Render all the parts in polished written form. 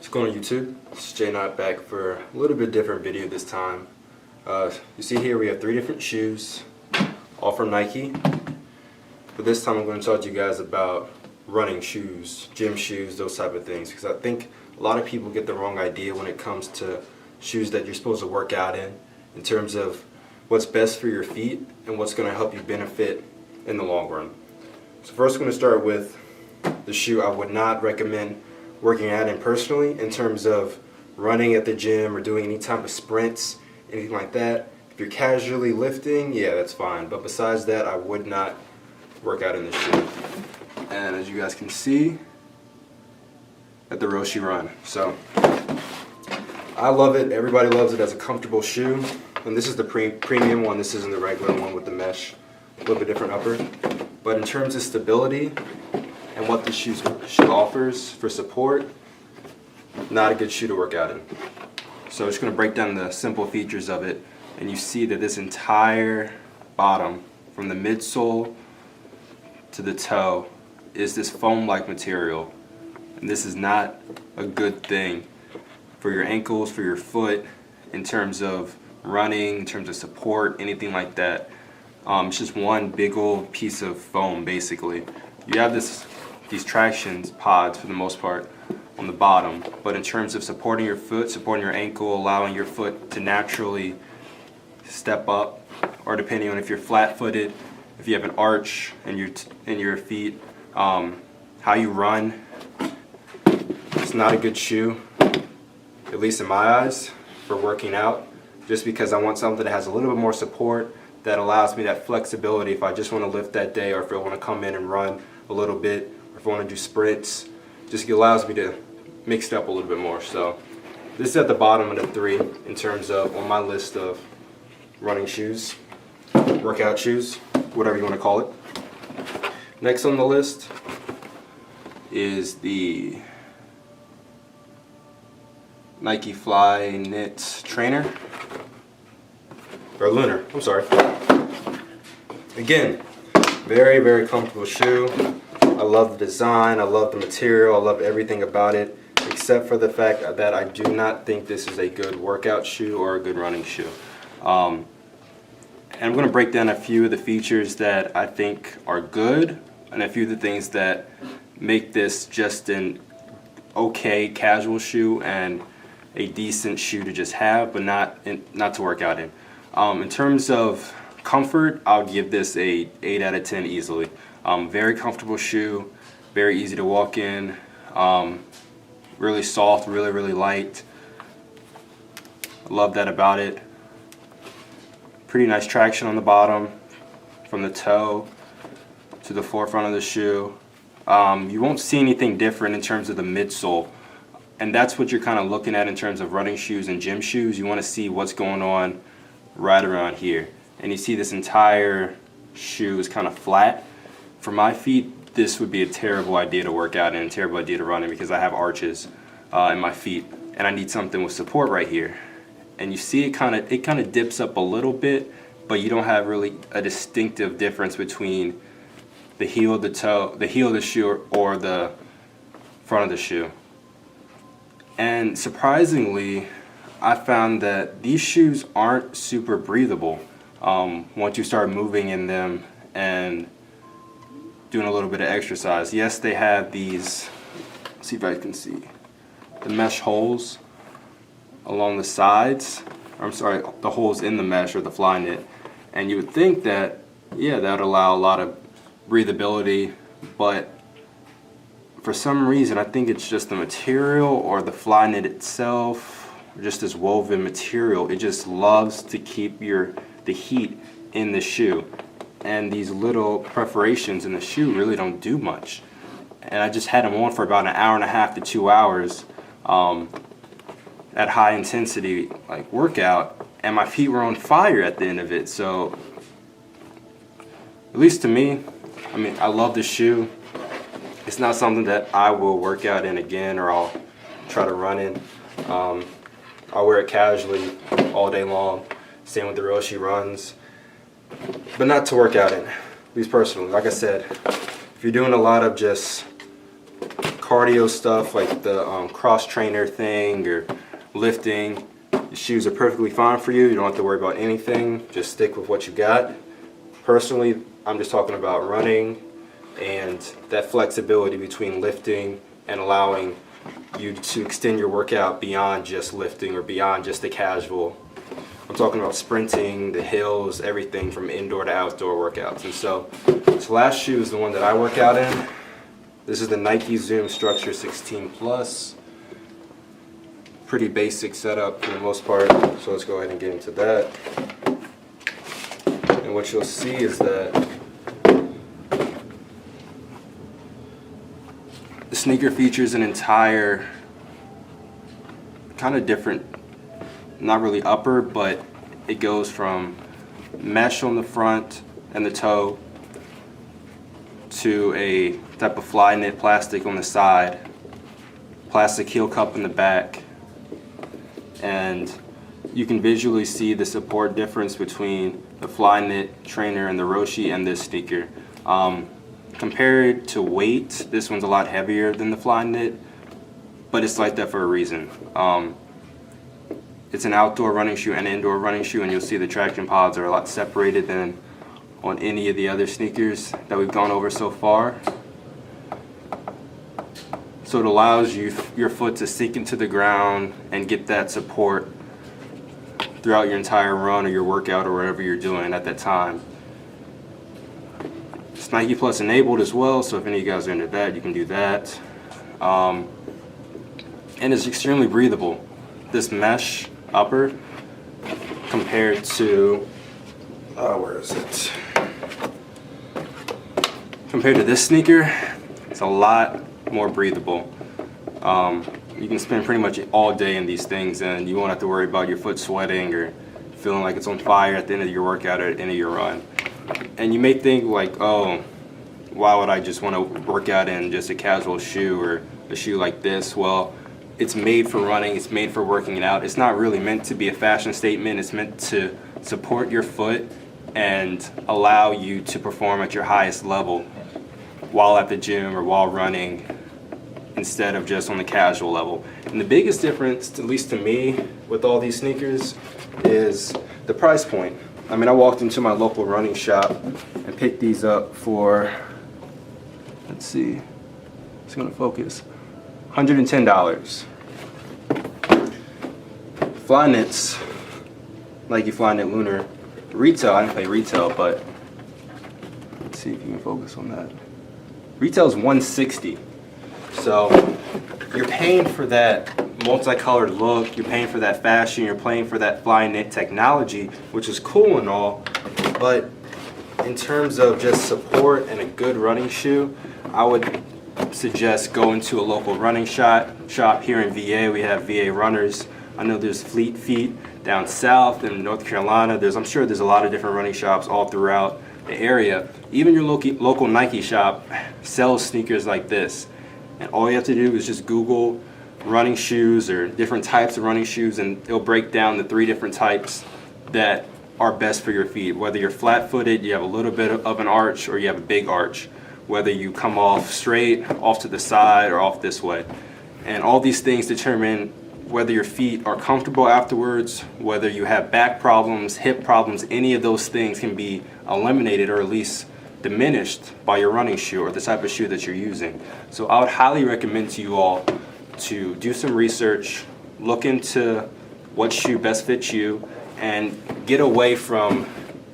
What's going on YouTube? It's Jay Knott back for a little bit different video this time. You see here we have 3 different shoes, all from Nike. But this time I'm going to talk to you guys about running shoes, gym shoes, those type of things. Because I think a lot of people get the wrong idea when it comes to shoes that you're supposed to work out in terms of what's best for your feet and what's going to help you benefit in the long run. So first I'm going to start with the shoe I would not recommend working out in personally in terms of running at the gym or doing any type of sprints, anything like that. If you're casually lifting, yeah, that's fine. But besides that, I would not work out in this shoe. And as you guys can see, at the Roshe Run. So I love it. Everybody loves it as a comfortable shoe. And this is the premium one. This isn't the regular one with the mesh, a little bit different upper. But in terms of stability and what this shoe offers for support, not a good shoe to work out in. So I'm just going to break down the simple features of it, and you see that this entire bottom, from the midsole to the toe, is this foam-like material. And this is not a good thing for your ankles, for your foot, in terms of running, in terms of support, anything like that. It's just one big old piece of foam, basically. You have these traction pods for the most part on the bottom, but in terms of supporting your foot, supporting your ankle, allowing your foot to naturally step up, or depending on if you're flat-footed, if you have an arch in your feet, how you run, it's not a good shoe, at least in my eyes, for working out, just because I want something that has a little bit more support, that allows me that flexibility if I just want to lift that day, or if I want to come in and run a little bit, or if I want to do sprints. Just allows me to mix it up a little bit more. So this is at the bottom of the 3 in terms of on my list of running shoes, workout shoes, whatever you want to call it. Next on the list is the Nike Fly Knit Trainer, or Lunar, I'm sorry. Again, very, very comfortable shoe. I love the design, I love the material, I love everything about it, except for the fact that I do not think this is a good workout shoe or a good running shoe. And I'm going to break down a few of the features that I think are good, and a few of the things that make this just an okay casual shoe and a decent shoe to just have, but not to work out in. In terms of comfort, I would give this a 8 out of 10 easily. Very comfortable shoe, very easy to walk in, really soft, really, really light. I love that about it. Pretty nice traction on the bottom, from the toe to the forefront of the shoe. You won't see anything different in terms of the midsole. And that's what you're kind of looking at in terms of running shoes and gym shoes. You want to see what's going on right around here. And you see this entire shoe is kind of flat. For my feet, this would be a terrible idea to work out in, a terrible idea to run in, because I have arches in my feet, and I need something with support right here. And you see it kind of dips up a little bit, but you don't have really a distinctive difference between the heel of the toe, the heel of the shoe, or the front of the shoe. And surprisingly, I found that these shoes aren't super breathable once you start moving in them and doing a little bit of exercise. Yes, they have these, let's see if I can see, the mesh holes along the sides, or I'm sorry, the holes in the mesh or the fly knit. And you would think that, yeah, that would allow a lot of breathability, but for some reason, I think it's just the material or the fly knit itself, or just this woven material. It just loves to keep the heat in the shoe. And these little perforations in the shoe really don't do much. And I just had them on for about an hour and a half to 2 hours at high intensity like workout, and my feet were on fire at the end of it. So at least to me, I mean, I love the shoe. It's not something that I will work out in again, or I'll try to run in. I'll wear it casually all day long. Same with the Roshe Runs, but not to work out in, at least personally. Like I said, if you're doing a lot of just cardio stuff like the cross trainer thing or lifting, the shoes are perfectly fine for you. You don't have to worry about anything. Just stick with what you got. Personally, I'm just talking about running and that flexibility between lifting and allowing you to extend your workout beyond just lifting or beyond just the casual. I'm talking about sprinting, the hills, everything from indoor to outdoor workouts. And so this last shoe is the one that I work out in. This is the Nike Zoom Structure 16 Plus. Pretty basic setup for the most part, so let's go ahead and get into that. And what you'll see is that the sneaker features an entire kind of different, not really upper, but it goes from mesh on the front and the toe to a type of fly knit plastic on the side, plastic heel cup in the back, and you can visually see the support difference between the fly knit trainer and the Roshe and this sneaker. Compared to weight, this one's a lot heavier than the fly knit, but it's like that for a reason. It's an outdoor running shoe and indoor running shoe, and you'll see the traction pods are a lot separated than on any of the other sneakers that we've gone over so far. So it allows your foot to sink into the ground and get that support throughout your entire run or your workout or whatever you're doing at that time. It's Nike Plus enabled as well, so if any of you guys are into that, you can do that. And it's extremely breathable. This mesh upper compared to, where is it? Compared to this sneaker, it's a lot more breathable. You can spend pretty much all day in these things and you won't have to worry about your foot sweating or feeling like it's on fire at the end of your workout or at the end of your run. And you may think like, oh, why would I just want to work out in just a casual shoe or a shoe like this? Well, it's made for running, it's made for working it out. It's not really meant to be a fashion statement. It's meant to support your foot and allow you to perform at your highest level while at the gym or while running instead of just on the casual level. And the biggest difference, at least to me, with all these sneakers is the price point. I mean, I walked into my local running shop and picked these up for, let's see, it's gonna focus, $110. Flyknits, Nike Flyknit Lunar, retail, I didn't pay retail, but let's see if you can focus on that. Retail is $160. So you're paying for that multicolored look, you're paying for that fashion, you're paying for that Flyknit technology, which is cool and all, but in terms of just support and a good running shoe, I would suggest going to a local running shop here in VA. We have VA runners. I know there's Fleet Feet down south in North Carolina. I'm sure there's a lot of different running shops all throughout the area. Even your local Nike shop sells sneakers like this. And all you have to do is just Google running shoes or different types of running shoes, and it'll break down the 3 different types that are best for your feet. Whether you're flat-footed, you have a little bit of an arch, or you have a big arch. Whether you come off straight, off to the side, or off this way. And all these things determine whether your feet are comfortable afterwards, whether you have back problems, hip problems. Any of those things can be eliminated or at least diminished by your running shoe or the type of shoe that you're using. So I would highly recommend to you all to do some research, look into what shoe best fits you, and get away from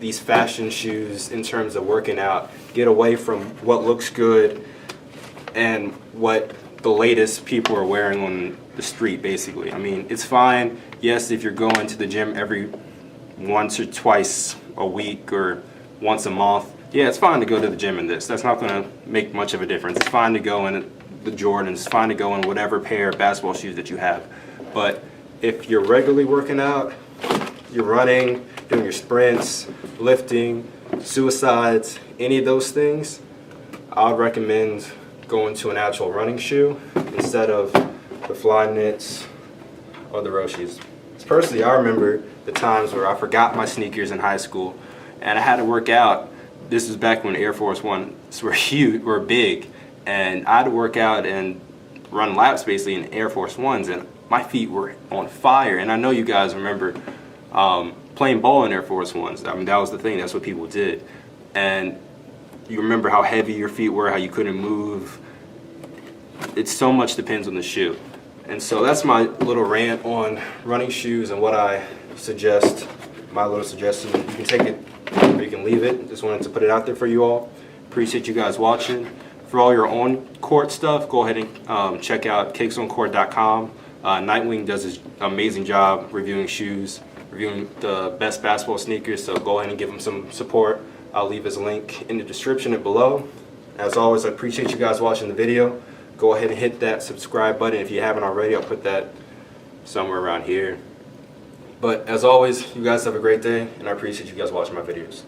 these fashion shoes in terms of working out. Get away from what looks good and what the latest people are wearing on the street, basically. I mean, it's fine, yes, if you're going to the gym every once or twice a week or once a month. Yeah, it's fine to go to the gym in this. That's not going to make much of a difference. It's fine to go in the Jordans. It's fine to go in whatever pair of basketball shoes that you have. But if you're regularly working out, you're running, doing your sprints, lifting, suicides, any of those things, I would recommend going to an actual running shoe instead of the Flyknits or the Roshes. Personally, I remember the times where I forgot my sneakers in high school and I had to work out. This was back when Air Force Ones were huge, were big, and I had to work out in run laps basically in Air Force Ones, and my feet were on fire. And I know you guys remember playing ball in Air Force Ones. I mean, that was the thing. That's what people did. And you remember how heavy your feet were, how you couldn't move. It's so much depends on the shoe. And so that's my little rant on running shoes and what I suggest, my little suggestion. You can take it or you can leave it. Just wanted to put it out there for you all. Appreciate you guys watching. For all your on-court stuff, go ahead and check out kicksoncourt.com. Nightwing does an amazing job reviewing shoes, reviewing the best basketball sneakers, so go ahead and give him some support. I'll leave his link in the description and below. As always, I appreciate you guys watching the video. Go ahead and hit that subscribe button if you haven't already. I'll put that somewhere around here. But as always, you guys have a great day, and I appreciate you guys watching my videos.